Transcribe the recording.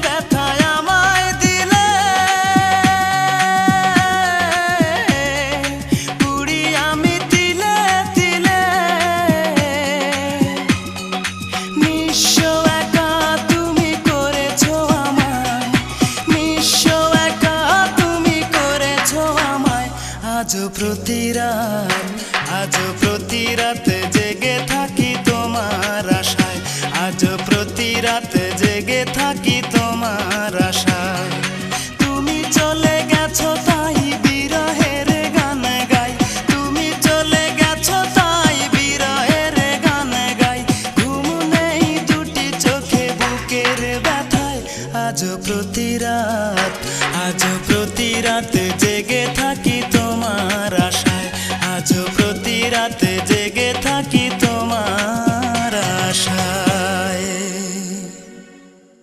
ব্যথায় আমায় দিলে, পুড়ি আমি তিলে তিলে। নিঃস্ব একা তুমি করেছো আমায়, নিঃস্ব একা তুমি করেছো আমায়। আজও প্রতি রাত জেগে থাকি তোমার আশায়, আজও প্রতি রাত জেগে থাকি তোমার আশায়। তুমি চলে গেছো তাই বিরহের গান গাই, তুমি চলে গেছো তাই বিরহের গান গাই। ঘুম নেই দুটি চোখে বুকের ব্যথায়, আজও প্রতি রাত জেগে থাকি।